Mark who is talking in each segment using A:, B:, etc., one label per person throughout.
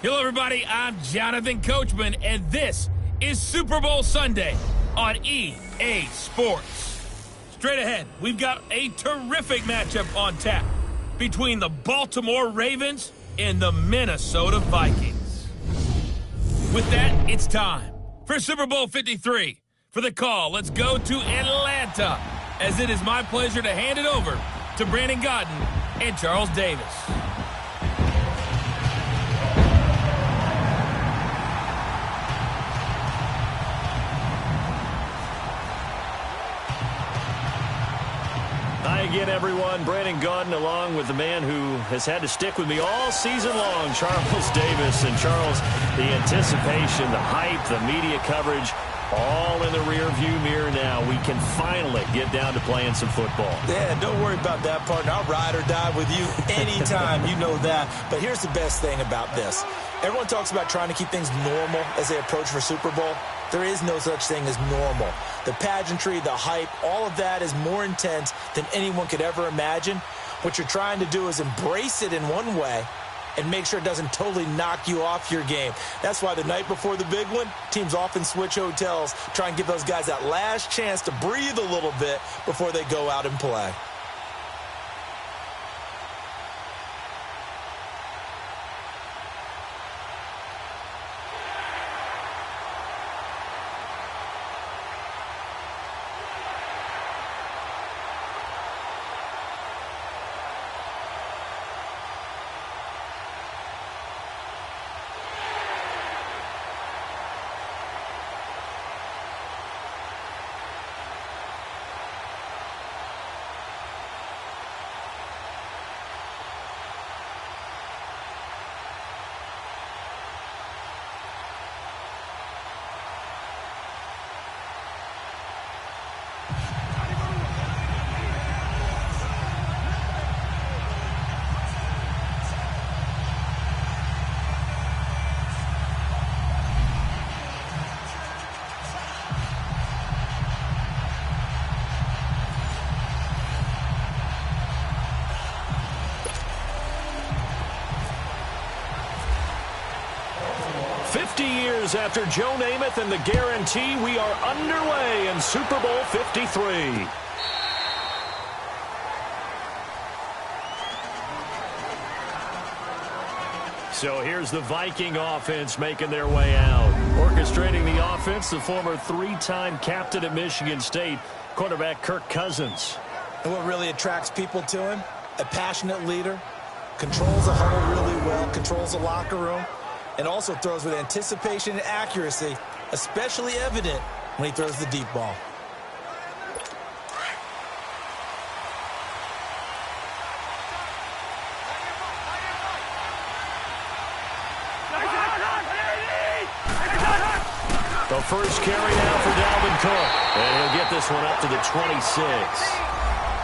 A: Hello, everybody. I'm Jonathan Coachman, and this is Super Bowl Sunday on EA Sports. Straight ahead, we've got a terrific matchup on tap between the Baltimore Ravens and the Minnesota Vikings. With that, it's time for Super Bowl 53. For the call, let's go to Atlanta, as it is my pleasure to hand it over to Brandon Godden and Charles Davis.
B: Hi again, everyone. Brandon Godden along with the man who has had to stick with me all season long, Charles Davis. And Charles, the anticipation, the hype, the media coverage, all in the rearview mirror now. We can finally get down to playing some football.
C: Yeah, don't worry about that, partner. I'll ride or die with you anytime. You know that. But here's the best thing about this. Everyone talks about trying to keep things normal as they approach for Super Bowl. There is no such thing as normal. The pageantry, the hype, all of that is more intense than anyone could ever imagine. What you're trying to do is embrace it in one way and make sure it doesn't totally knock you off your game. That's why the night before the big one, teams often switch hotels, try and give those guys that last chance to breathe a little bit before they go out and play.
B: After Joe Namath and the guarantee, we are underway in Super Bowl 53. So here's the Viking offense making their way out. Orchestrating the offense, the former three-time captain at Michigan State, quarterback Kirk Cousins.
C: And what really attracts people to him? A passionate leader, controls the huddle really well, controls the locker room, and also throws with anticipation and accuracy, especially evident when he throws the deep ball.
B: The first carry now for Dalvin Cook. And he'll get this one up to the 26.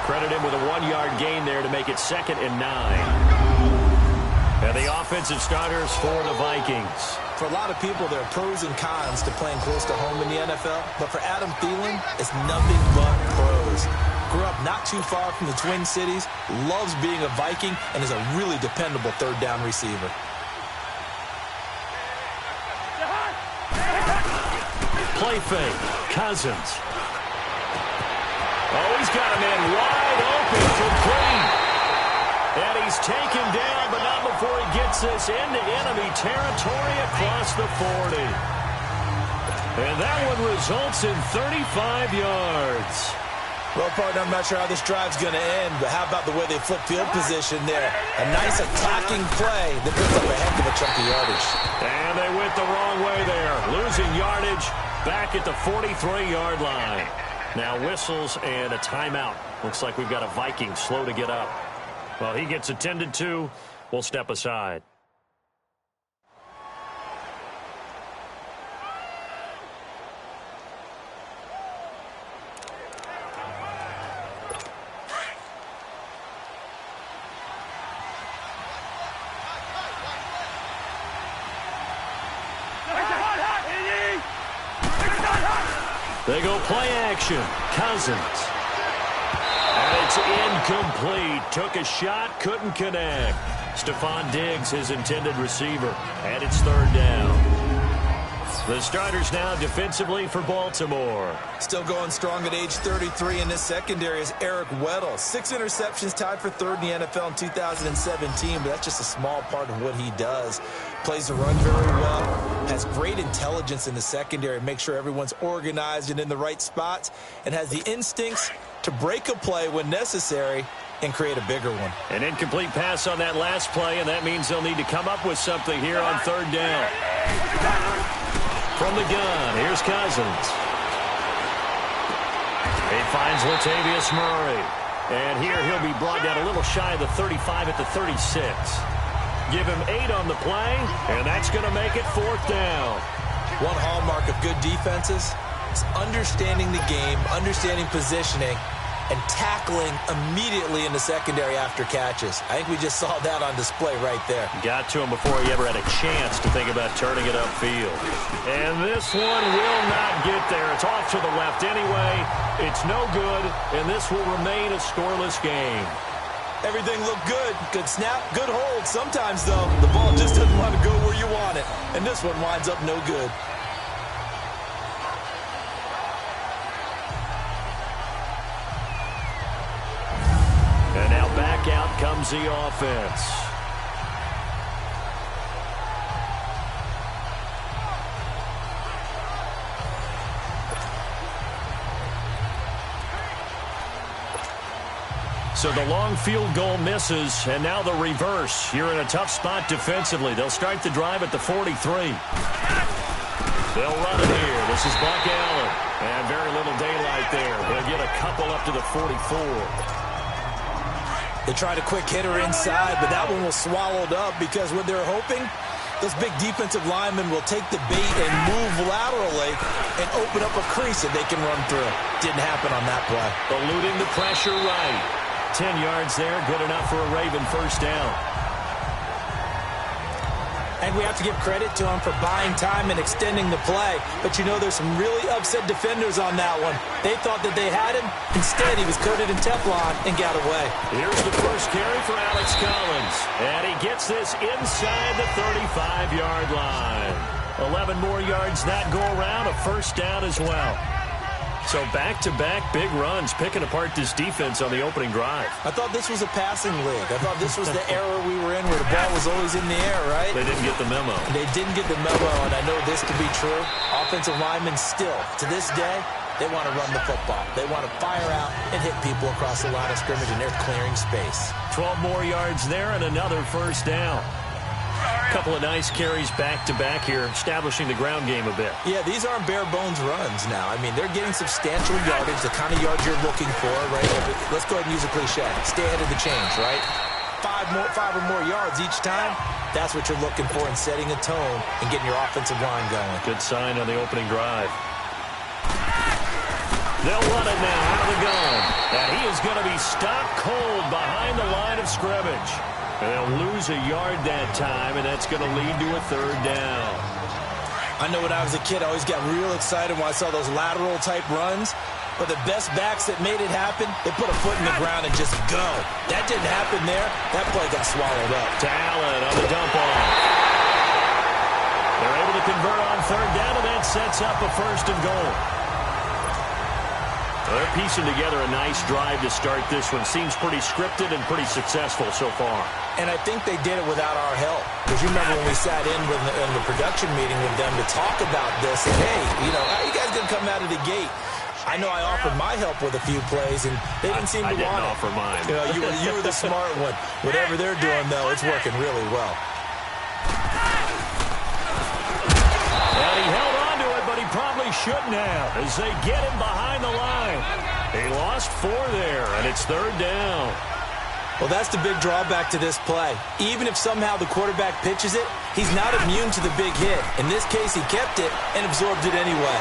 B: Credit him with a 1-yard gain there to make it 2nd and 9. And the offensive starters for the Vikings.
C: For a lot of people, there are pros and cons to playing close to home in the NFL. But for Adam Thielen, it's nothing but pros. Grew up not too far from the Twin Cities, loves being a Viking, and is a really dependable third down receiver.
B: Play fake. Cousins. Oh, he's got a man wide open, complete. And he's taken down, but not before he gets this into enemy territory across the 40. And that one results in 35 yards.
C: Well, partner, I'm not sure how this drive's going to end, but how about the way they flip field position there? A nice attacking play that puts up a heck of a chunk of yardage.
B: And they went the wrong way there, losing yardage back at the 43-yard line. Now whistles and a timeout. Looks like we've got a Viking slow to get up. Well, he gets attended to. We'll step aside. They go play action. Cousins. And it's incomplete. Took a shot, couldn't connect. Stephon Diggs, his intended receiver, and it's third down. The starters now defensively for Baltimore.
C: Still going strong at age 33 in this secondary is Eric Weddle. 6 interceptions, tied for third in the NFL in 2017, but that's just a small part of what he does. Plays the run very well, has great intelligence in the secondary, make sure everyone's organized and in the right spots, and has the instincts to break a play when necessary and create a bigger one.
B: An incomplete pass on that last play, and that means they'll need to come up with something here on third down. From the gun, here's Cousins. He finds Latavius Murray. And here he'll be brought down a little shy of the 35 at the 36. Give him 8 on the play, and that's going to make it fourth down.
C: One hallmark of good defenses is understanding the game, understanding positioning, and tackling immediately in the secondary after catches. I think we just saw that on display right there.
B: Got to him before he ever had a chance to think about turning it upfield. And this one will not get there. It's off to the left anyway. It's no good, and this will remain a scoreless game.
C: Everything looked good. Good snap, good hold. Sometimes, though, the ball just doesn't want to go where you want it. And this one winds up no good.
B: And now back out comes the offense. So the long field goal misses, and now the reverse. You're in a tough spot defensively. They'll start the drive at the 43. They'll run it here. This is Buck Allen. And very little daylight there. They'll get a couple up to the 44.
C: They tried a quick hitter inside, but that one was swallowed up because what they're hoping, those big defensive linemen will take the bait and move laterally and open up a crease that they can run through. Didn't happen on that play.
B: Eluding the pressure right. 10 yards there, good enough for a Raven first down.
C: And we have to give credit to him for buying time and extending the play. But, you know, there's some really upset defenders on that one. They thought that they had him. Instead, he was coated in Teflon and got away.
B: Here's the first carry for Alex Collins. And he gets this inside the 35-yard line. 11 more yards that go around, a first down as well. So back-to-back big runs, picking apart this defense on the opening drive.
C: I thought this was a passing league. I thought this was the era we were in where the ball was always in the air, right?
B: They didn't get the memo.
C: They didn't get the memo, and I know this to be true. Offensive linemen still, to this day, they want to run the football. They want to fire out and hit people across the line of scrimmage, and they're clearing space.
B: 12 more yards there and another first down. A couple of nice carries back-to-back here, establishing the ground game a bit.
C: Yeah, these aren't bare-bones runs now. I mean, they're getting substantial yardage, the kind of yards you're looking for, right? Let's go ahead and use a cliche. Stay ahead of the chains, right? Five or more yards each time, that's what you're looking for in setting a tone and getting your offensive line going.
B: Good sign on the opening drive. They'll run it now out of the gun. And he is going to be stopped cold behind the line of scrimmage. And they'll lose a yard that time, and that's going to lead to a third down.
C: I know when I was a kid, I always got real excited when I saw those lateral-type runs. But the best backs that made it happen, they put a foot in the ground and just go. That didn't happen there. That play got swallowed up.
B: To Allen on the dump-off. They're able to convert on third down, and that sets up a first and goal. They're piecing together a nice drive to start this one. Seems pretty scripted and pretty successful so far.
C: And I think they did it without our help. Because you remember when we sat in the production meeting with them to talk about this. And, hey, you know, how are you guys going to come out of the gate? I know I offered my help with a few plays, and they didn't seem to want it.
B: I didn't offer mine.
C: You know, you were the smart one. Whatever they're doing, though, it's working really well.
B: And he held on to it, but he probably shouldn't have as they get him behind the line. He lost 4 there, and it's third down.
C: Well, that's the big drawback to this play. Even if somehow the quarterback pitches it, he's not immune to the big hit. In this case, he kept it and absorbed it anyway.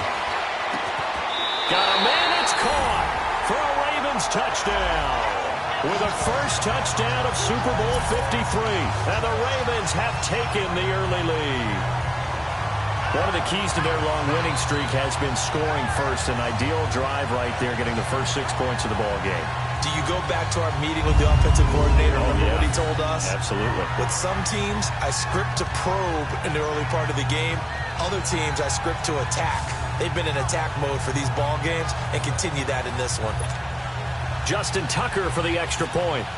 B: Got a man, it's caught for a Ravens touchdown. With a first touchdown of Super Bowl 53. And the Ravens have taken the early lead. One of the keys to their long winning streak has been scoring first. An ideal drive right there, getting the first 6 points of the ball game.
C: Do you go back to our meeting with the offensive coordinator, remember what he told us?
B: Absolutely.
C: With some teams, I script to probe in the early part of the game. Other teams, I script to attack. They've been in attack mode for these ball games and continue that in this one.
B: Justin Tucker for the extra point.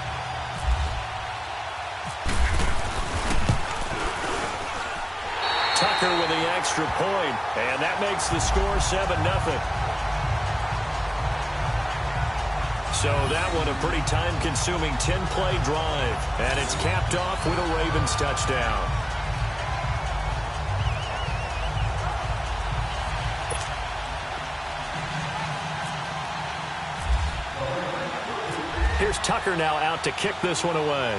B: Tucker with the extra point, and that makes the score 7-0. So that one a pretty time-consuming 10-play drive, and it's capped off with a Ravens touchdown. Here's Tucker now out to kick this one away.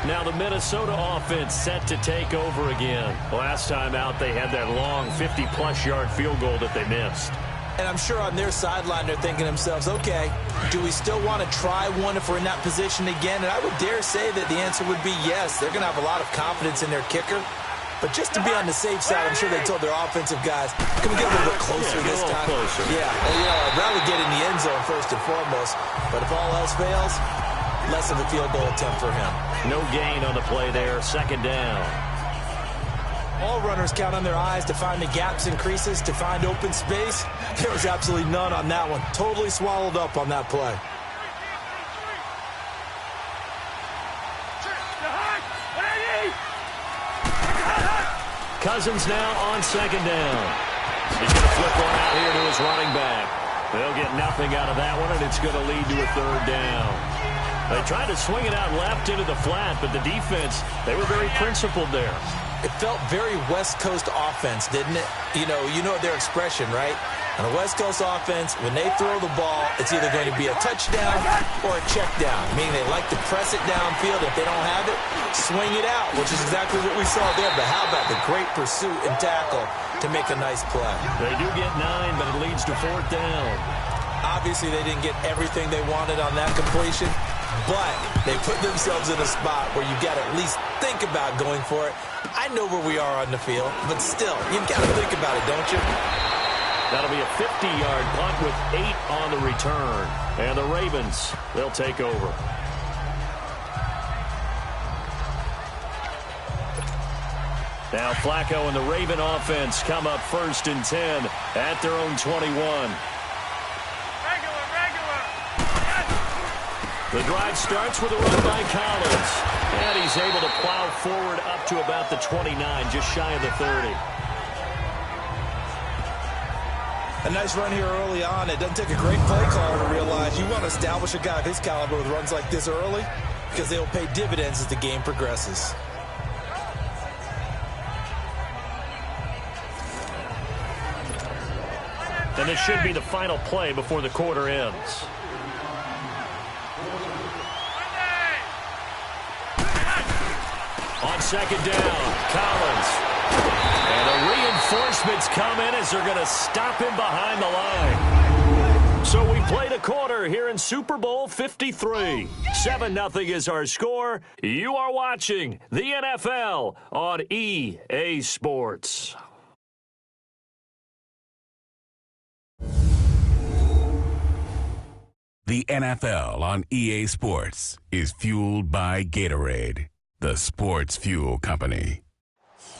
B: Now the Minnesota offense set to take over again. Last time out, they had that long 50-plus yard field goal that they missed.
C: And I'm sure on their sideline they're thinking to themselves, okay, do we still want to try one if we're in that position again? And I would dare say that the answer would be yes. They're going to have a lot of confidence in their kicker. But just to be on the safe side, I'm sure they told their offensive guys, can we get a little bit closer this time?
B: Closer.
C: Yeah, I'd rather get in the end zone first and foremost. But if all else fails, less of a field goal attempt for him.
B: No gain on the play there, second down.
C: All runners count on their eyes to find the gaps and creases, to find open space. There was absolutely none on that one. Totally swallowed up on that play.
B: Cousins now on second down. He's going to flip one out here to his running back. They'll get nothing out of that one, and it's going to lead to a third down. They tried to swing it out left into the flat, but the defense, they were very principled there.
C: It felt very West Coast offense, didn't it? You know their expression, right? On a West Coast offense, when they throw the ball, it's either going to be a touchdown or a check down, meaning they like to press it downfield. If they don't have it, swing it out, which is exactly what we saw there. But how about the great pursuit and tackle to make a nice play?
B: They do get 9, but it leads to fourth down.
C: Obviously, they didn't get everything they wanted on that completion, but they put themselves in a spot where you got to at least think about going for it. I know where we are on the field, but still, you've got to think about it, don't you?
B: That'll be a 50-yard punt with 8 on the return. And the Ravens, they'll take over. Now Flacco and the Raven offense come up first and 10 at their own 21. The drive starts with a run by Collins. And he's able to plow forward up to about the 29, just shy of the 30.
C: A nice run here early on. It doesn't take a great play caller to realize you want to establish a guy of his caliber with runs like this early because they'll pay dividends as the game progresses.
B: And this should be the final play before the quarter ends. On second down, Collins. And the reinforcements come in as they're going to stop him behind the line. So we played a quarter here in Super Bowl 53. 7-0 is our score. You are watching the NFL on EA Sports.
D: The NFL on EA Sports is fueled by Gatorade, the sports fuel company.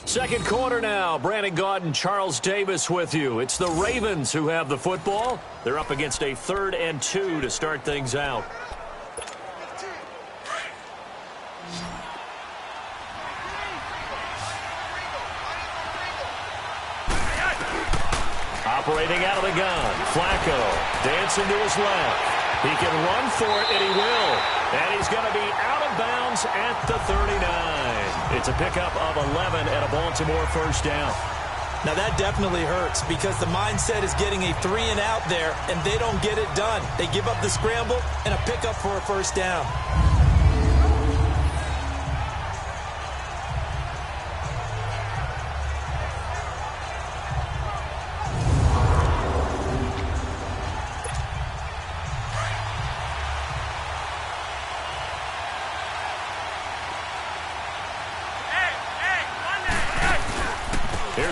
B: Second quarter now. Brandon Gaudin and Charles Davis with you. It's the Ravens who have the football. They're up against a 3rd and 2 to start things out. Operating out of the gun. Flacco dancing to his left. He can run for it, and he will. And he's going to be out of bounds at the 39. It's a pickup of 11 and a Baltimore first down.
C: Now, that definitely hurts because the mindset is getting a 3-and-out there, and they don't get it done. They give up the scramble and a pickup for a first down.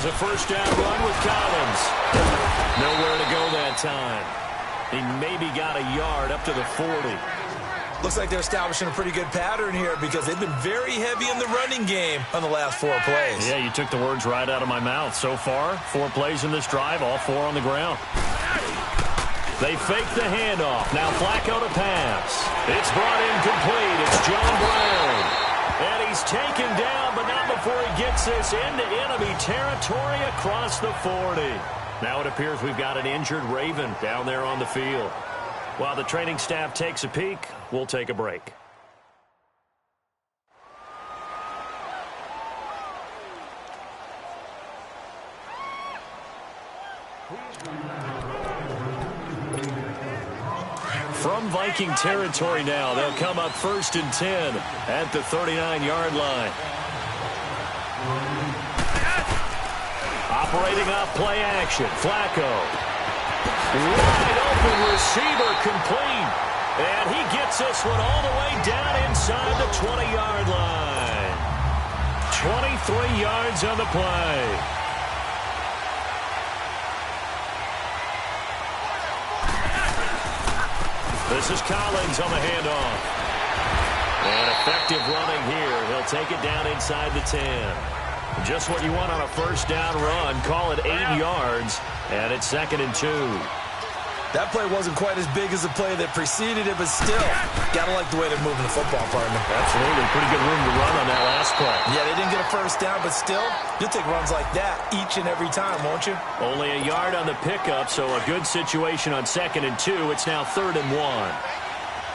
B: a first down run with Collins. Nowhere to go that time. He maybe got a yard up to the 40.
C: Looks like they're establishing a pretty good pattern here because they've been very heavy in the running game on the last 4 plays.
B: Yeah, you took the words right out of my mouth. So far, 4 plays in this drive, all 4 on the ground. They fake the handoff. Now Flacco to pass. It's brought in complete. It's John Brown. And he's taken down, but not before he gets this into enemy territory across the 40. Now it appears we've got an injured Raven down there on the field. While the training staff takes a peek, we'll take a break. From Viking territory now, they'll come up 1st and 10 at the 39-yard line. Operating off play action, Flacco. Wide open receiver complete. And he gets this one all the way down inside the 20-yard line. 23 yards on the play. This is Collins on the handoff. And effective running here. He'll take it down inside the 10. Just what you want on a first down run. Call it 8 yards. And it's 2nd and 2.
C: That play wasn't quite as big as the play that preceded it, but still, gotta like the way they're moving the football, partner.
B: Absolutely. Pretty good room to run on that last play.
C: Yeah, they didn't get a first down, but still, you'll take runs like that each and every time, won't you?
B: Only a yard on the pickup, so a good situation on 2nd and 2. It's now 3rd and 1.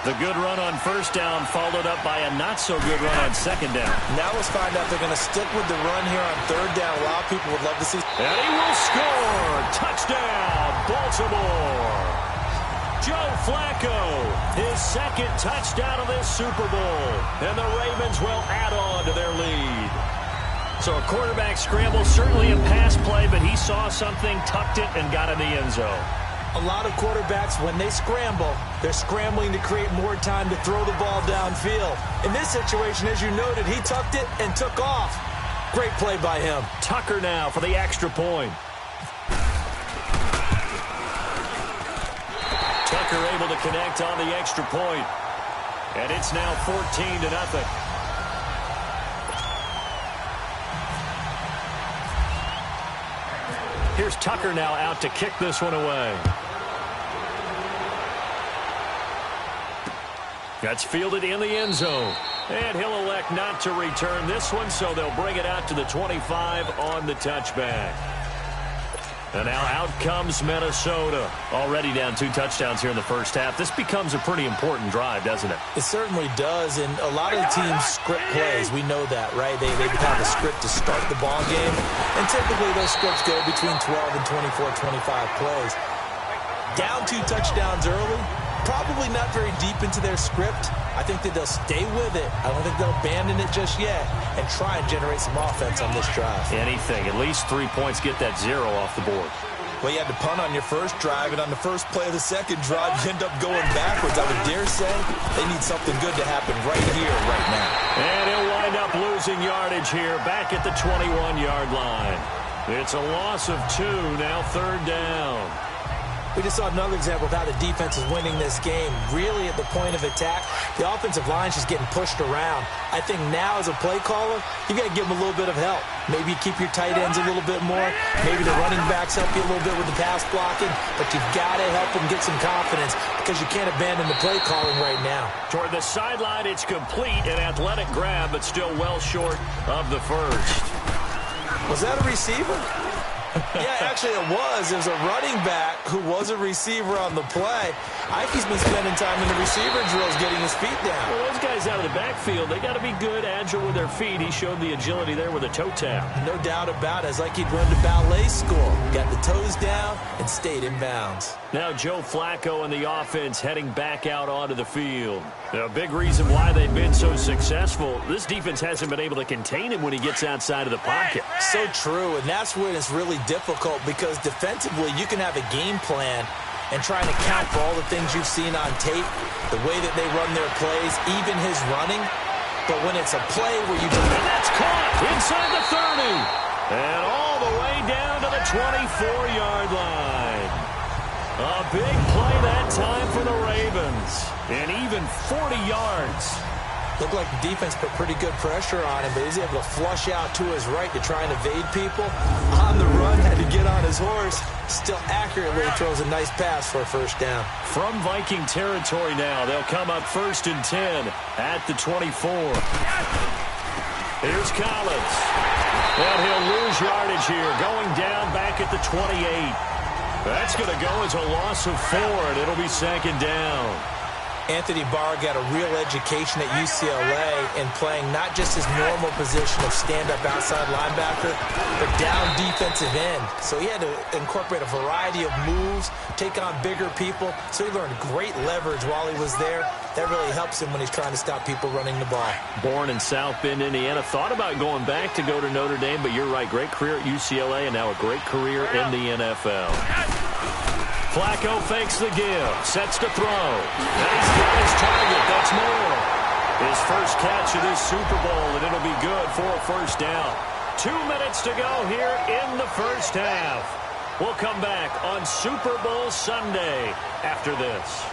B: The good run on first down followed up by a not-so-good run on 2nd down.
C: Now let's find out if they're going to stick with the run here on 3rd down. A lot of people would love to see.
B: And he will score! Touchdown, Baltimore! Joe Flacco, his 2nd touchdown of this Super Bowl. And the Ravens will add on to their lead. So a quarterback scramble, certainly a pass play, but he saw something, tucked it, and got in the end zone.
C: A lot of quarterbacks, when they scramble, they're scrambling to create more time to throw the ball downfield. In this situation, as you noted, he tucked it and took off. Great play by him.
B: Tucker now for the extra point. Tucker able to connect on the extra point. And it's now 14-0. Here's Tucker now out to kick this one away. That's fielded in the end zone. And he'll elect not to return this one, so they'll bring it out to the 25 on the touchback. And now out comes Minnesota. Already down 2 touchdowns here in the first half. This becomes a pretty important drive, doesn't it?
C: It certainly does, and a lot of the teams script plays. We know that, right? They have a script to start the ball game, and typically those scripts go between 12 and 24, 25 plays. Down 2 touchdowns early, probably not very deep into their script. I think that they'll stay with it. I don't think they'll abandon it just yet and try and generate some offense on this drive.
B: Anything. At least 3 points, get that 0 off the board.
C: Well, you had to punt on your first drive, and on the first play of the second drive, you end up going backwards. I would dare say they need something good to happen right here, right now.
B: And he'll wind up losing yardage here back at the 21-yard line. It's a loss of 2, now 3rd down.
C: We just saw another example of how the defense is winning this game. Really at the point of attack, the offensive line's just getting pushed around. I think now as a play caller, you got to give them a little bit of help. Maybe keep your tight ends a little bit more. Maybe the running backs help you a little bit with the pass blocking. But you've got to help them get some confidence because you can't abandon the play calling right now.
B: Toward the sideline, it's complete. An athletic grab, but still well short of the first.
C: Was that a receiver? Yeah, actually it was. There's a running back who was a receiver on the play. Ikey's been spending time in the receiver drills getting his feet down.
B: Well, those guys out of the backfield, they got to be good, agile with their feet. He showed the agility there with a toe tap.
C: No doubt about it. It's like he'd run to ballet school. Got the toes down and stayed in bounds.
B: Now Joe Flacco and the offense heading back out onto the field. Now, a big reason why they've been so successful, this defense hasn't been able to contain him when he gets outside of the pocket.
C: So true, and that's when it's really difficult because defensively you can have a game plan and trying to count for all the things you've seen on tape, the way that they run their plays, even his running. But when it's a play where you just...
B: And that's caught inside the 30. And all the way down to the 24-yard line. A big play that time for the Ravens. And even 40 yards.
C: Looked like the defense put pretty good pressure on him, but he's able to flush out to his right to try and evade people. On the run, had to get on his horse. Still accurately throws a nice pass for a first down.
B: From Viking territory now, they'll come up 1st and 10 at the 24. Here's Collins. And he'll lose yardage here, going down back at the 28. That's going to go as a loss of 4, and it'll be 2nd down.
C: Anthony Barr got a real education at UCLA in playing not just his normal position of stand-up outside linebacker, but down defensive end. So he had to incorporate a variety of moves, take on bigger people. So he learned great leverage while he was there. That really helps him when he's trying to stop people running the ball.
B: Born in South Bend, Indiana. Thought about going back to go to Notre Dame, but you're right. Great career at UCLA and now a great career in the NFL. Flacco fakes the give, sets to throw. And he's got his target. That's Moore. His first catch of this Super Bowl, and it'll be good for a first down. 2 minutes to go here in the first half. We'll come back on Super Bowl Sunday after this.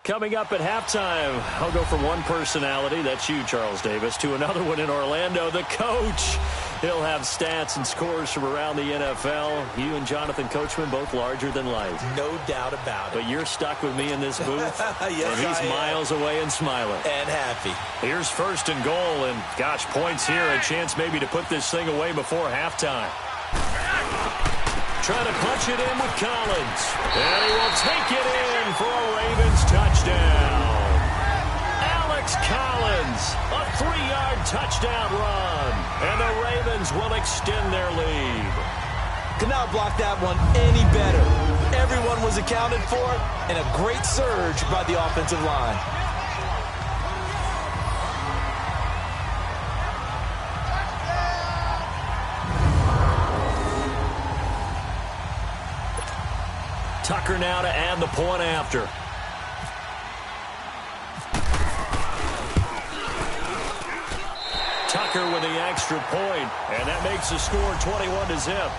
B: Coming up at halftime, I'll go from one personality, that's you, Charles Davis, to another one in Orlando, the coach. He'll have stats and scores from around the NFL. You and Jonathan Coachman, both larger than life.
C: No doubt about it.
B: But you're stuck with me in this booth,
C: yes,
B: and he's miles away and smiling.
C: And happy.
B: Here's 1st and goal, and gosh, points here, a chance maybe to put this thing away before halftime. Trying to punch it in with Collins. And he will take it in for a Ravens touchdown. Alex Collins, a 3-yard touchdown run. And the Ravens will extend their lead.
C: Could not block that one any better. Everyone was accounted for, and a great surge by the offensive line.
B: Tucker now to add the point after. Tucker with the extra point, and that makes the score 21-0.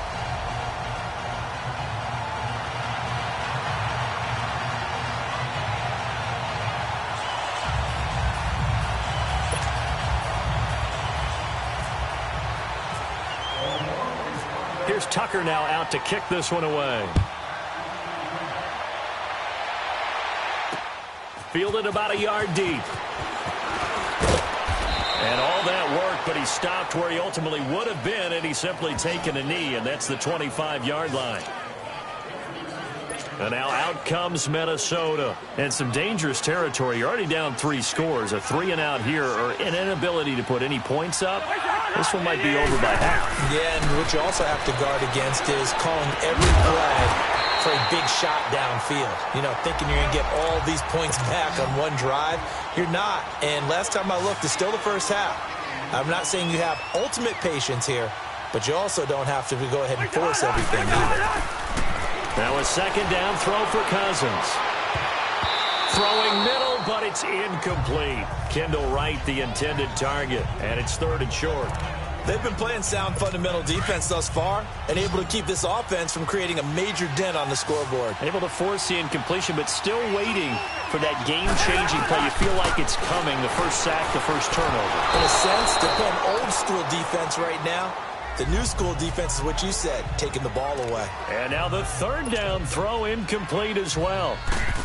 B: Here's Tucker now out to kick this one away. Fielded about a yard deep. And all that work, but he stopped where he ultimately would have been, and he's simply taken a knee, and that's the 25-yard line. And now out comes Minnesota. And some dangerous territory. You're already down 3 scores. A 3-and-out here, or an inability to put any points up. This one might be over by half.
C: Yeah, and what you also have to guard against is calling every play for a big shot downfield. You know, thinking you're going to get all these points back on one drive. You're not. And last time I looked, it's still the first half. I'm not saying you have ultimate patience here, but you also don't have to go ahead and force everything either.
B: Now a 2nd down throw for Cousins. Throwing middle, but it's incomplete. Kendall Wright, the intended target, and it's 3rd and short.
C: They've been playing sound fundamental defense thus far and able to keep this offense from creating a major dent on the scoreboard.
B: Able to force the incompletion, but still waiting for that game-changing play. You feel like it's coming, the first sack, the first turnover.
C: In a sense, they're playing old-school defense right now. The new-school defense is what you said, taking the ball away.
B: And now the 3rd down throw incomplete as well.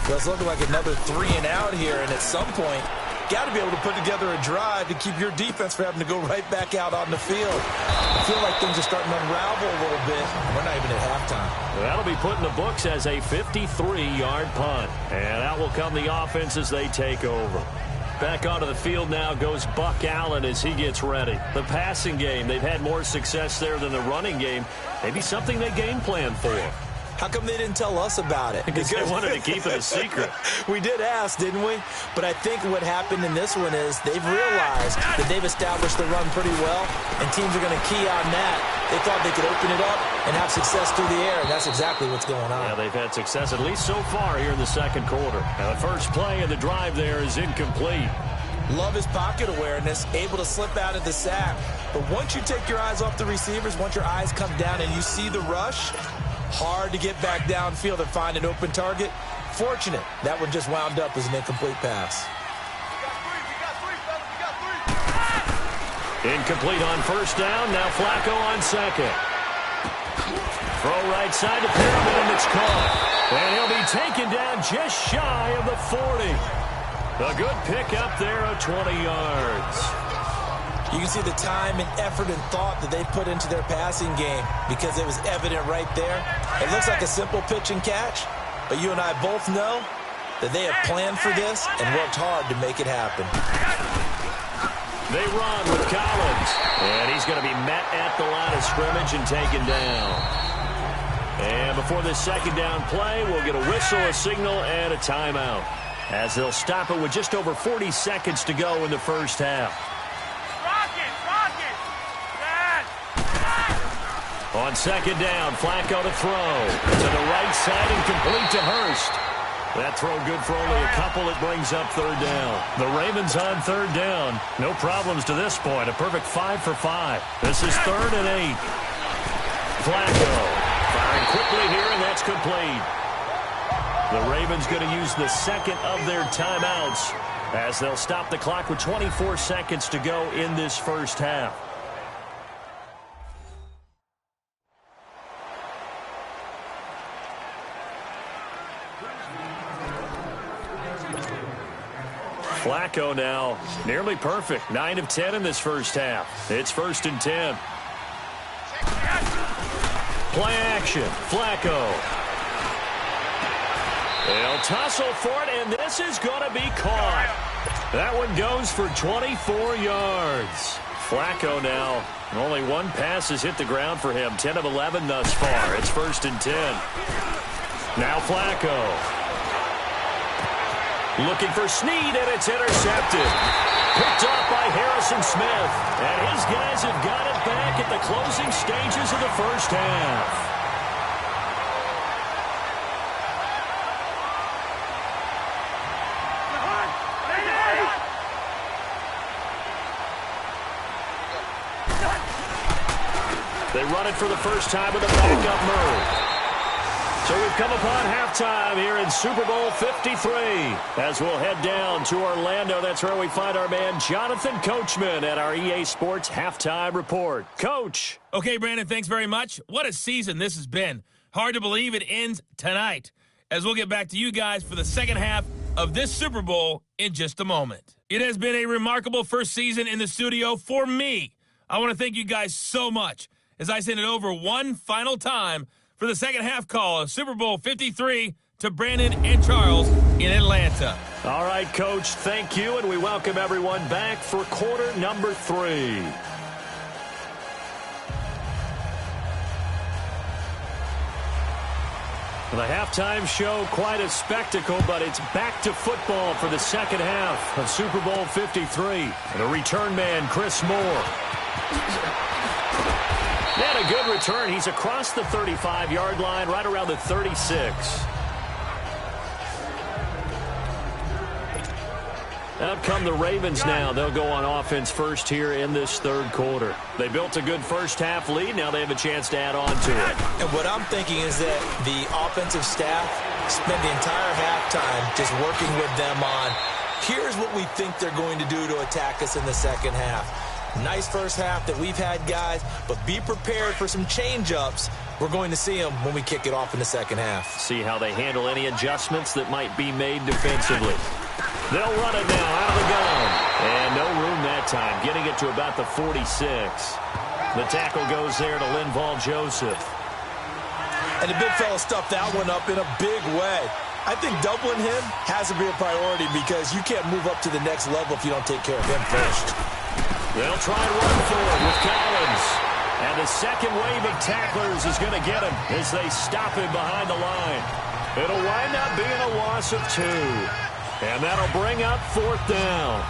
C: Well, it's looking like another 3-and-out here, and at some point, got to be able to put together a drive to keep your defense from having to go right back out on the field. I feel like things are starting to unravel a little bit. We're not even at halftime.
B: That'll be put in the books as a 53-yard punt. And out will come the offense as they take over. Back onto the field now goes Buck Allen as he gets ready. The passing game, they've had more success there than the running game. Maybe something they game plan for.
C: How come they didn't tell us about it?
B: Because they wanted to keep it a secret.
C: We did ask, didn't we? But I think what happened in this one is they've realized that they've established the run pretty well, and teams are going to key on that. They thought they could open it up and have success through the air, and that's exactly what's going on.
B: Yeah, they've had success at least so far here in the second quarter. Now, the first play of the drive there is incomplete.
C: Love his pocket awareness, able to slip out of the sack. But once you take your eyes off the receivers, once your eyes come down and you see the rush, hard to get back downfield and find an open target. Fortunate, that one just wound up as an incomplete pass.
B: Incomplete on first down. Now Flacco on second. Throw right side to Perriman, and it's caught. And he'll be taken down just shy of the 40. A good pick up there of 20 yards.
C: You can see the time and effort and thought that they put into their passing game because it was evident right there. It looks like a simple pitch and catch, but you and I both know that they have planned for this and worked hard to make it happen.
B: They run with Collins, and he's going to be met at the line of scrimmage and taken down. And before this second down play, we'll get a whistle, a signal, and a timeout, as they'll stop it with just over 40 seconds to go in the first half. On second down, Flacco to throw. To the right side and complete to Hurst. That throw good for only a couple. It brings up third down. The Ravens on third down. No problems to this point. A perfect 5 for 5. This is 3rd and 8. Flacco firing quickly here, and that's complete. The Ravens going to use the second of their timeouts as they'll stop the clock with 24 seconds to go in this first half. Flacco now nearly perfect. 9 of 10 in this first half. It's 1st and 10. Play action. Flacco. They'll tussle for it, and this is going to be caught. That one goes for 24 yards. Flacco now, only one pass has hit the ground for him. 10 of 11 thus far. It's 1st and 10. Now Flacco. Looking for Snead, and it's intercepted. Picked off by Harrison Smith. And his guys have got it back at the closing stages of the first half. They run it for the first time with a backup move. So we've come upon halftime here in Super Bowl 53 as we'll head down to Orlando. That's where we find our man Jonathan Coachman at our EA Sports Halftime Report. Coach.
A: Okay, Brandon, thanks very much. What a season this has been. Hard to believe it ends tonight, as we'll get back to you guys for the second half of this Super Bowl in just a moment. It has been a remarkable first season in the studio for me. I want to thank you guys so much as I send it over one final time for the second half call of Super Bowl 53 to Brandon and Charles in Atlanta.
B: All right, Coach, thank you, and we welcome everyone back for quarter number 3. The halftime show, quite a spectacle, but it's back to football for the second half of Super Bowl 53. The return man, Chris Moore. And a good return. He's across the 35-yard line, right around the 36. Out come the Ravens now. They'll go on offense first here in this third quarter. They built a good first-half lead. Now they have a chance to add on to it.
C: And what I'm thinking is that the offensive staff spent the entire halftime just working with them on, here's what we think they're going to do to attack us in the second half. Nice first half that we've had, guys, but be prepared for some change-ups. We're going to see them when we kick it off in the second half.
B: See how they handle any adjustments that might be made defensively. They'll run it now out of the gun. And no room that time, getting it to about the 46. The tackle goes there to Linval Joseph.
C: And the big fella stuffed that one up in a big way. I think doubling him has to be a priority because you can't move up to the next level if you don't take care of him first.
B: They'll try and run for it with Collins. And the second wave of tacklers is going to get him as they stop him behind the line. It'll wind up being a loss of 2. And that'll bring up 4th down.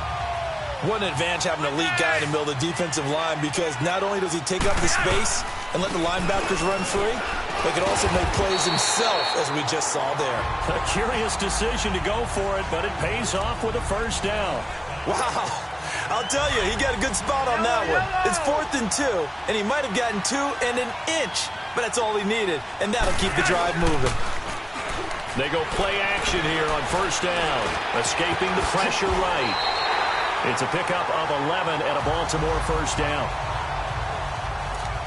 C: What an advantage having an elite guy in the middle of the defensive line, because not only does he take up the space and let the linebackers run free, but he can also make plays himself, as we just saw there.
B: A curious decision to go for it, but it pays off with a 1st down.
C: Wow. I'll tell you, he got a good spot on that one. It's 4th and 2, and he might have gotten 2 and an inch, but that's all he needed, and that'll keep the drive moving.
B: They go play action here on 1st down, escaping the pressure right. It's a pickup of 11 and a Baltimore 1st down.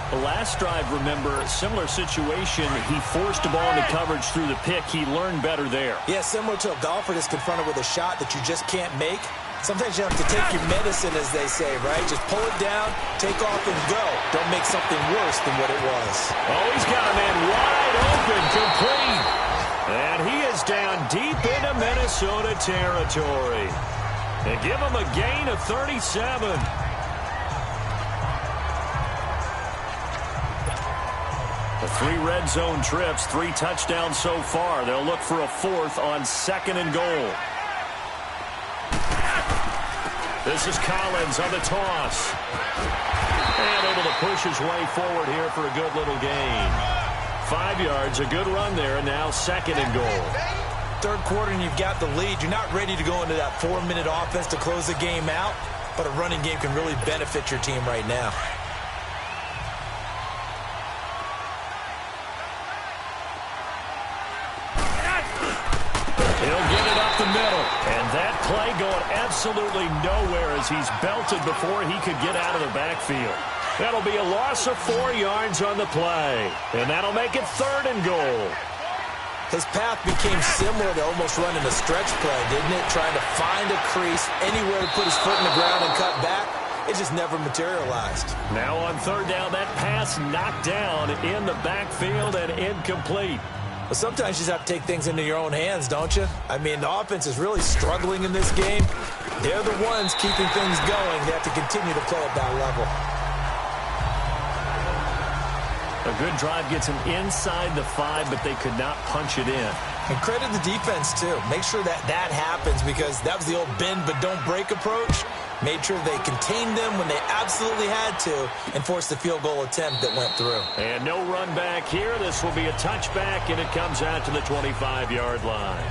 B: The last drive, remember, similar situation. He forced the ball into coverage through the pick. He learned better there.
C: Yeah, similar to a golfer that's confronted with a shot that you just can't make. Sometimes you have to take your medicine, as they say, right? Just pull it down, take off, and go. Don't make something worse than what it was.
B: Oh, he's got a man wide open, complete. And he is down deep into Minnesota territory. They give him a gain of 37. The 3 red zone trips, 3 touchdowns so far. They'll look for a 4th on 2nd and goal. This is Collins on the toss. And able to push his way forward here for a good little gain. 5 yards, a good run there, and now 2nd and goal.
C: 3rd quarter and you've got the lead. You're not ready to go into that 4-minute offense to close the game out, but a running game can really benefit your team right now.
B: He'll get it up the middle. And that play going absolutely nowhere as he's belted before he could get out of the backfield. That'll be a loss of 4 yards on the play. And that'll make it 3rd and goal.
C: His path became similar to almost running a stretch play, didn't it? Trying to find a crease, anywhere to put his foot in the ground and cut back. It just never materialized.
B: Now on 3rd down, that pass knocked down in the backfield and incomplete.
C: But sometimes you just have to take things into your own hands, don't you? I mean, the offense is really struggling in this game. They're the ones keeping things going. They have to continue to play at that level.
B: A good drive gets them inside the 5, but they could not punch it in.
C: And credit the defense, too. Make sure that that happens, because that was the old bend but don't break approach. Made sure they contained them when they absolutely had to and forced the field goal attempt that went through.
B: And no run back here. This will be a touchback, and it comes out to the 25-yard line.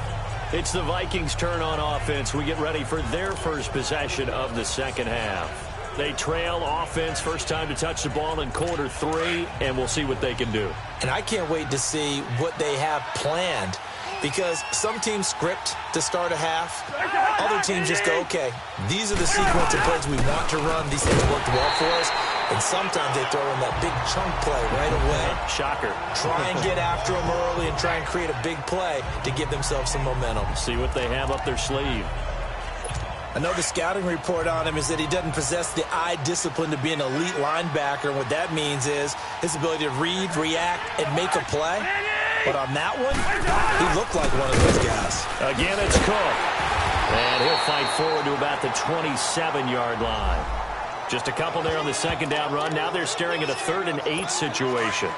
B: It's the Vikings' turn on offense. We get ready for their first possession of the 2nd half. They trail offense, first time to touch the ball in quarter 3, and we'll see what they can do.
C: And I can't wait to see what they have planned, because some teams script to start a half. Other teams just go, okay, these are the sequence of plays we want to run. These things worked well for us. And sometimes they throw in that big chunk play right away.
B: Shocker.
C: Try and get after them early and try and create a big play to give themselves some momentum.
B: See what they have up their sleeve.
C: I know the scouting report on him is that he doesn't possess the eye discipline to be an elite linebacker. And what that means is his ability to read, react, and make a play. But on that one, he looked like one of those guys.
B: Again, it's Cook. And he'll fight forward to about the 27-yard line. Just a couple there on the 2nd down run. Now they're staring at a 3rd and 8 situation.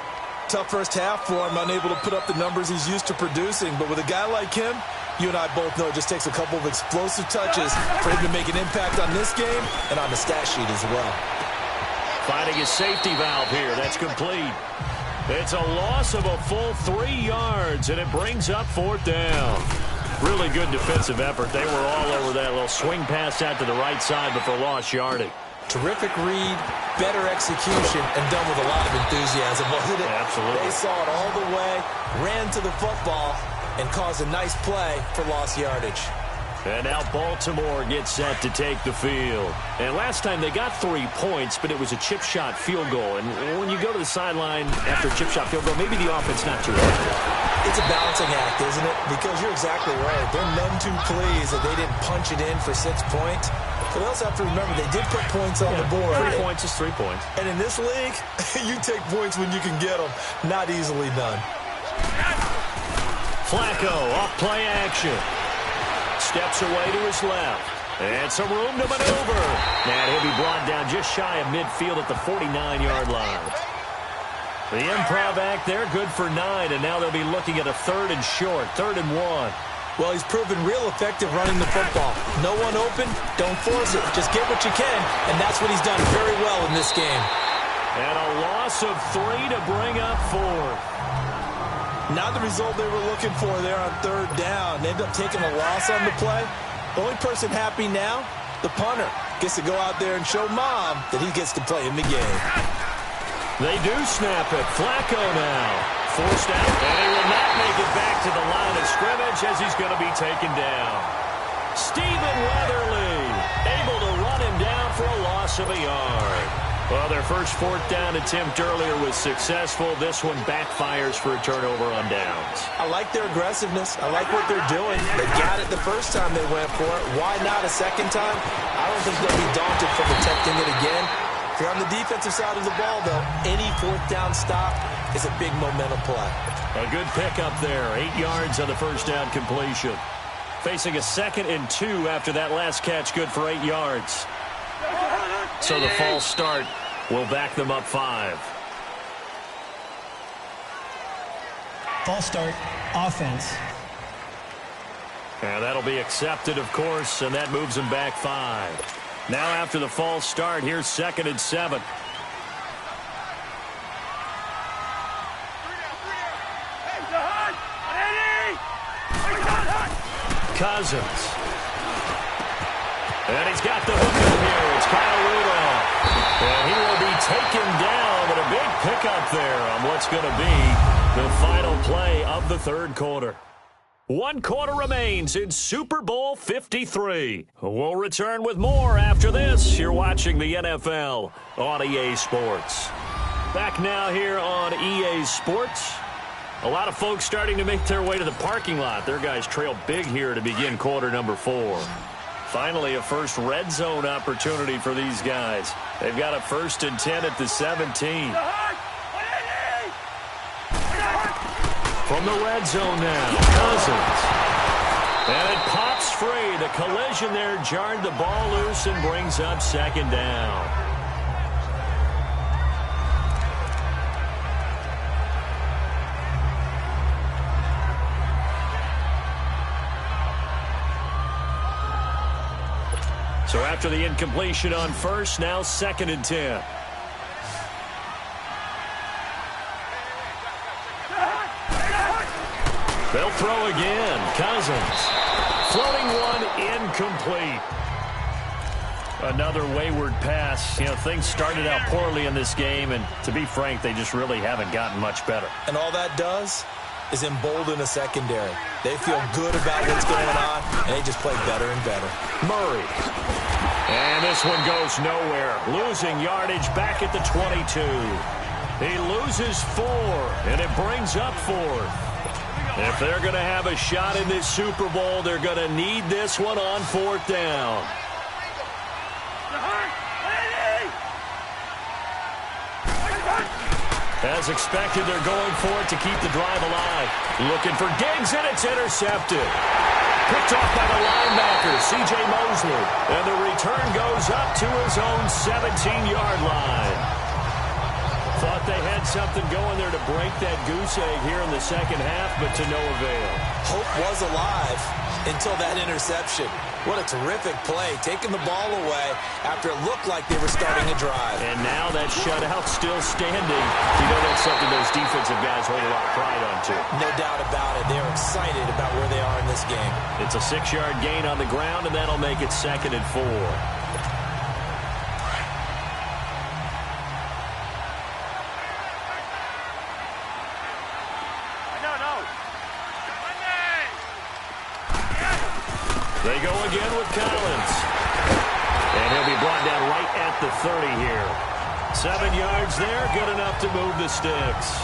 C: Tough first half for him, unable to put up the numbers he's used to producing. But with a guy like him, you and I both know it just takes a couple of explosive touches for him to make an impact on this game and on the stat sheet as well.
B: Finding his safety valve here. That's complete. It's a loss of a full 3 yards, and it brings up 4th down. Really good defensive effort. They were all over that little swing pass out to the right side before lost yardage.
C: Terrific read, better execution, and done with a lot of enthusiasm, wasn't it?
B: Absolutely.
C: They saw it all the way, ran to the football, and caused a nice play for lost yardage.
B: And now Baltimore gets set to take the field. And last time they got 3 points, but it was a chip shot field goal. And when you go to the sideline after a chip shot field goal, maybe the offense not too happy.
C: It's a balancing act, isn't it? Because you're exactly right. They're none too pleased that they didn't punch it in for 6 points. But they also have to remember they did put points on the board.
B: 3 points is 3 points.
C: And in this league, you take points when you can get them. Not easily done.
B: Flacco off play action. Steps away to his left. And some room to maneuver. And he'll be brought down just shy of midfield at the 49-yard line. The improv act there, good for 9, and now they'll be looking at a 3rd and short, 3rd and 1.
C: Well, he's proven real effective running the football. No one open, don't force it. Just get what you can, and that's what he's done very well in this game.
B: And a loss of 3 to bring up 4th.
C: Not the result they were looking for there on 3rd down. They ended up taking a loss on the play. The only person happy now, the punter, gets to go out there and show Mom that he gets to play in the game.
B: They do snap it. Flacco now. Forced out, and he will not make it back to the line of scrimmage as he's going to be taken down. Stephen Weatherly able to run him down for a loss of a yard. Well, their first 4th down attempt earlier was successful. This one backfires for a turnover on downs.
C: I like their aggressiveness. I like what they're doing. They got it the first time they went for it. Why not a second time? I don't think they'll be daunted from attempting it again. If you're on the defensive side of the ball, though, any 4th down stop is a big momentum play.
B: A good pickup there. 8 yards on the first down completion. Facing a 2nd and 2 after that last catch, good for 8 yards. So the false start will back them up 5.
E: False start, offense.
B: And that'll be accepted, of course, and that moves them back 5. Now after the false start, here's 2nd and 7. Cousins. And he's got the hook in here. It's Kyle Rudolph. And he will be taken down, but a big pickup there on what's going to be the final play of the 3rd quarter. 1 quarter remains in Super Bowl 53. We'll return with more after this. You're watching the NFL on EA Sports. Back now here on EA Sports. A lot of folks starting to make their way to the parking lot. Their guys trail big here to begin quarter number 4. Finally, a first red zone opportunity for these guys. They've got a 1st and 10 at the 17. From the red zone now, Cousins. And it pops free. The collision there jarred the ball loose and brings up 2nd down. So after the incompletion on 1st, now 2nd and 10. They'll throw again. Cousins. Floating one, incomplete. Another wayward pass. You know, things started out poorly in this game, and to be frank, they just really haven't gotten much better.
C: And all that does is embolden a secondary. They feel good about what's going on, and they just play better and better.
B: Murray. And this one goes nowhere. Losing yardage back at the 22. He loses 4, and it brings up 4th. If they're going to have a shot in this Super Bowl, they're going to need this one on 4th down. As expected, they're going for it to keep the drive alive. Looking for Diggs, and it's intercepted. Picked off by the linebacker, C.J. Mosley. And the return goes up to his own 17-yard line. Thought they had something going there to break that goose egg here in the second half, but to no avail.
C: Hope was alive until that interception. What a terrific play, taking the ball away after it looked like they were starting a drive.
B: And now that shutout still standing. You know that's something those defensive guys hold a lot of pride on, too.
C: No doubt about it. They're excited about where they are in this game.
B: It's a 6-yard gain on the ground, and that'll make it 2nd and 4. They go again with Collins. And he'll be brought down right at the 30 here. 7 yards there, good enough to move the sticks.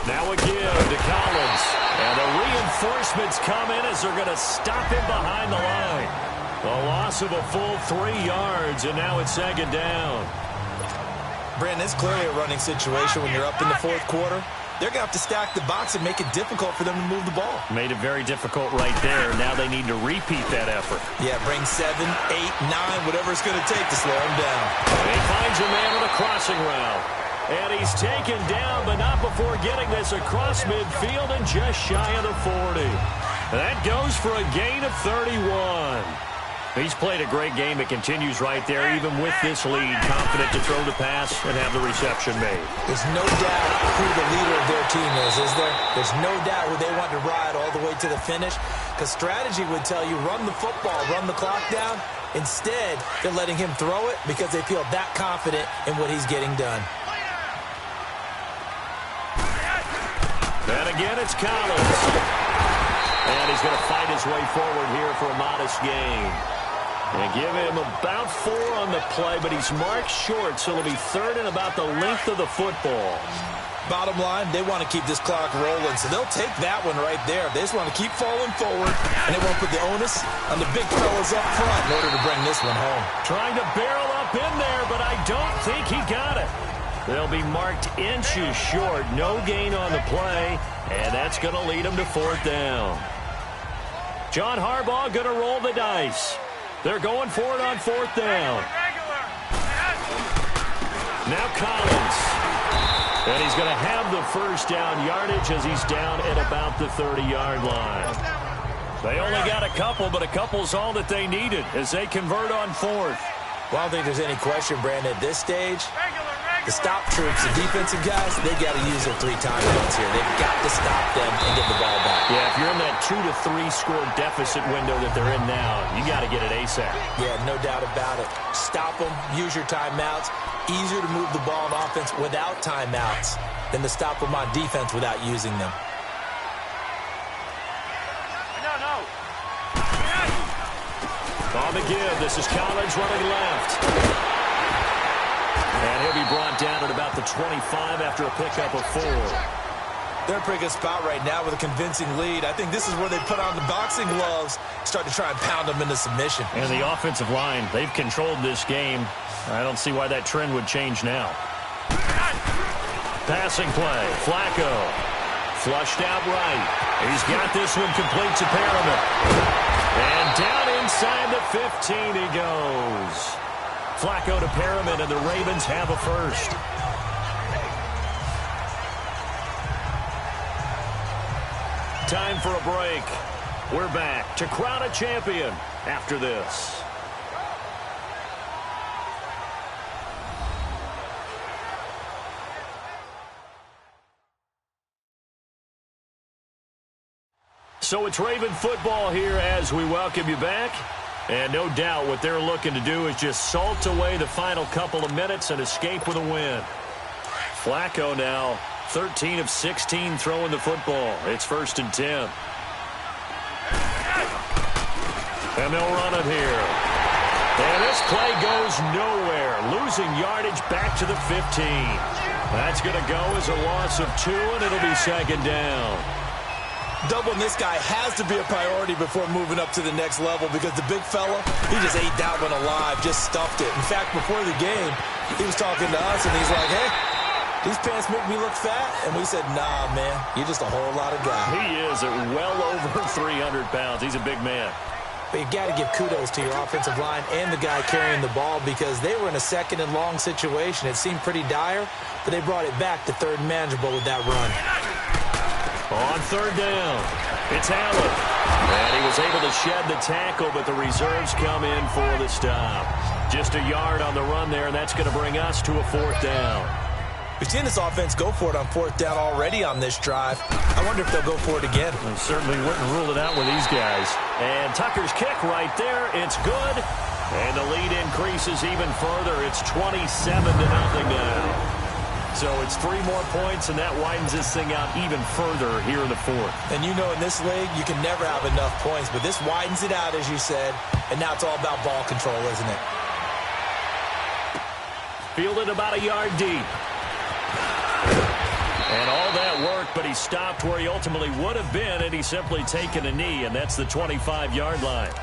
B: Now again to Collins. And the reinforcements come in as they're going to stop him behind the line. A loss of a full 3 yards, and now it's second down.
C: Brandon, it's clearly a running situation when you're up in the fourth quarter. They're going to have to stack the box and make it difficult for them to move the ball.
B: Made it very difficult right there. Now they need to repeat that effort.
C: Yeah, bring 7, 8, 9, whatever it's going to take to slow him down.
B: And he finds a man on a crossing route. And he's taken down, but not before getting this across midfield and just shy of the 40. And that goes for a gain of 31. He's played a great game. It continues right there, even with this lead. Confident to throw the pass and have the reception made.
C: There's no doubt who the leader of their team is there? There's no doubt who they want to ride all the way to the finish. Because strategy would tell you, run the football, run the clock down. Instead, they're letting him throw it because they feel that confident in what he's getting done.
B: And again, it's Collins. And he's going to fight his way forward here for a modest gain. And give him about 4 on the play, but he's marked short, so it'll be third and about the length of the football.
C: Bottom line, they want to keep this clock rolling, so they'll take that one right there. They just want to keep falling forward, and they won't put the onus on the big fellas up front in order to bring this one home.
B: Trying to barrel up in there, but I don't think he got it. They'll be marked inches short. No gain on the play, and that's going to lead them to fourth down. John Harbaugh going to roll the dice. They're going for it on fourth down. Now Collins. And he's going to have the first down yardage as he's down at about the 30-yard line. They only got a couple, but a couple's all that they needed as they convert on fourth.
C: Well, I don't think there's any question, Brandon, at this stage. The stop troops, the defensive guys, they got to use their 3 timeouts here. They've got to stop them and get the ball back.
B: Yeah, if you're in that 2 to 3 score deficit window that they're in now, you got to get it ASAP.
C: Yeah, no doubt about it. Stop them, use your timeouts. Easier to move the ball on offense without timeouts than to stop them on defense without using them.
B: On the give, this is Collins running left. And he'll be brought down at about the 25 after a pickup of 4.
C: They're in a pretty good spot right now with a convincing lead. I think this is where they put on the boxing gloves, start to try and pound them into submission.
B: And the offensive line, they've controlled this game. I don't see why that trend would change now. Passing play, Flacco. Flushed out right. He's got this one complete to Perriman. And down inside the 15 he goes. Flacco to Perriman, and the Ravens have a first. Time for a break. We're back to crown a champion after this. So it's Raven football here as we welcome you back. And no doubt what they're looking to do is just salt away the final couple of minutes and escape with a win. Flacco now 13 of 16 throwing the football. It's 1st and 10. And they'll run it here. And this play goes nowhere. Losing yardage back to the 15. That's going to go as a loss of 2, and it'll be second down.
C: Doubling this guy has to be a priority before moving up to the next level because the big fella, he just ate that one alive, just stuffed it. In fact, before the game, he was talking to us, and he's like, hey, these pants make me look fat. And we said, nah, man, you're just a whole lot of guy.
B: He is at well over 300 pounds. He's a big man.
C: But you got to give kudos to your offensive line and the guy carrying the ball because they were in a 2nd and long situation. It seemed pretty dire, but they brought it back to 3rd and manageable with that run.
B: On 3rd down, it's Allen. And he was able to shed the tackle, but the reserves come in for the stop. Just a yard on the run there, and that's going to bring us to a 4th down.
C: We've seen this offense go for it on 4th down already on this drive. I wonder if they'll go for it again.
B: I certainly wouldn't rule it out with these guys. And Tucker's kick right there. It's good. And the lead increases even further. It's 27-0 now. So it's 3 more points, and that widens this thing out even further here in the 4th.
C: And you know in this league, you can never have enough points, but this widens it out, as you said, and now it's all about ball control, isn't it?
B: Fielded about a yard deep. And all that work, but he stopped where he ultimately would have been, and he's simply taken a knee, and that's the 25-yard line.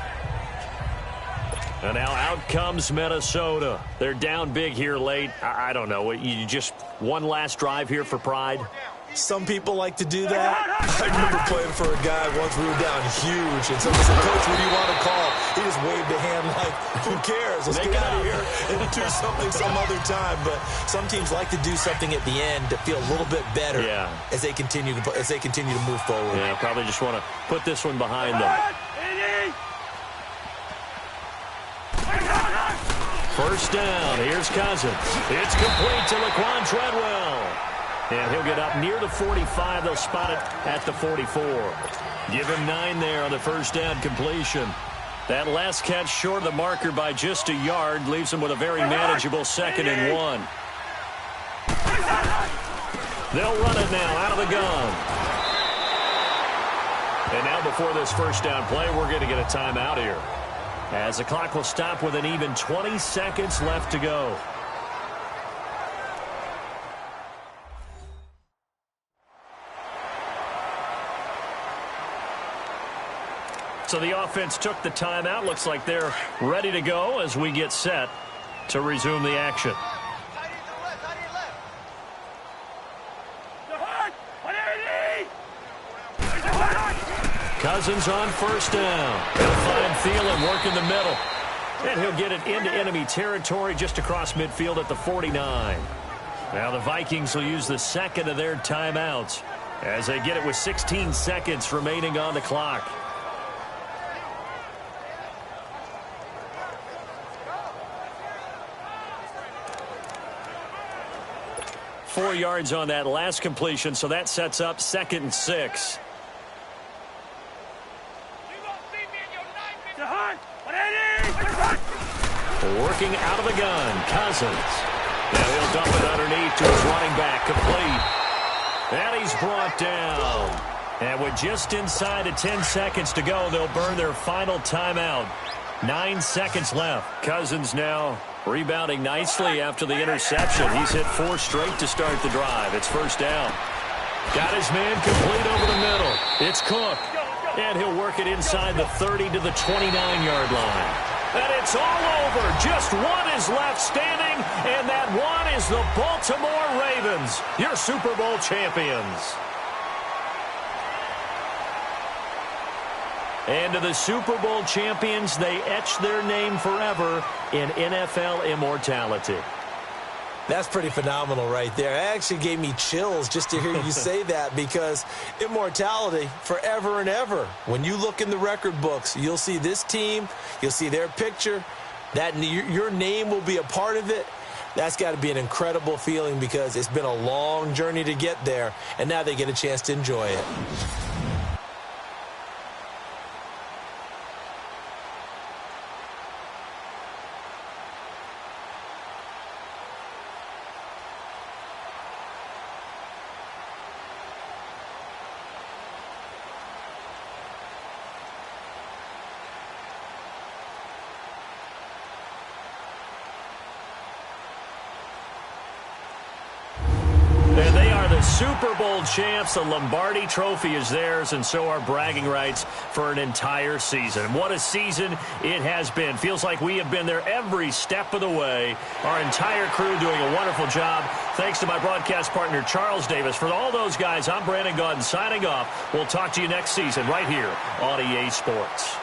B: And now out comes Minnesota. They're down big here late. I don't know. You just one last drive here for pride?
C: Some people like to do that. I remember playing for a guy once. We were down huge, and someone said, "Coach, what do you want to call?" He just waved a hand like, "Who cares? Let's get out of here and do something some other time." But some teams like to do something at the end to feel a little bit better as they continue to move forward.
B: Yeah, probably just want to put this one behind them. First down. Here's Cousins. It's complete to Laquan Treadwell. And he'll get up near the 45. They'll spot it at the 44. Give him 9 there on the first down completion. That last catch short of the marker by just a yard leaves him with a very manageable 2nd and 1. They'll run it now out of the gun. And now before this first down play, we're going to get a timeout here, as the clock will stop with an even 20 seconds left to go. So the offense took the timeout. Looks like they're ready to go as we get set to resume the action. Cousins on first down. He'll find Thielen working the middle. And he'll get it into enemy territory just across midfield at the 49. Now the Vikings will use the second of their timeouts as they get it with 16 seconds remaining on the clock. Four yards on that last completion, so that sets up 2nd and 6. Working out of the gun, Cousins. Now he'll dump it underneath to his running back, complete. And he's brought down. And with just inside of 10 seconds to go, they'll burn their final timeout. 9 seconds left. Cousins now rebounding nicely after the interception. He's hit 4 straight to start the drive. It's first down. Got his man complete over the middle. It's Cook. And he'll work it inside the 30 to the 29-yard line. And it's all over. Just one is left standing, and that one is the Baltimore Ravens, your Super Bowl champions. And to the Super Bowl champions, they etch their name forever in NFL immortality.
C: That's pretty phenomenal right there. It actually gave me chills just to hear you say that, because immortality forever and ever. When you look in the record books, you'll see this team, you'll see their picture, that your name will be a part of it. That's got to be an incredible feeling, because it's been a long journey to get there, and now they get a chance to enjoy it.
B: Super Bowl champs. The Lombardi Trophy is theirs, and so are bragging rights for an entire season. What a season it has been. Feels like we have been there every step of the way. Our entire crew doing a wonderful job. Thanks to my broadcast partner, Charles Davis. For all those guys, I'm Brandon Gaudin signing off. We'll talk to you next season right here on EA Sports.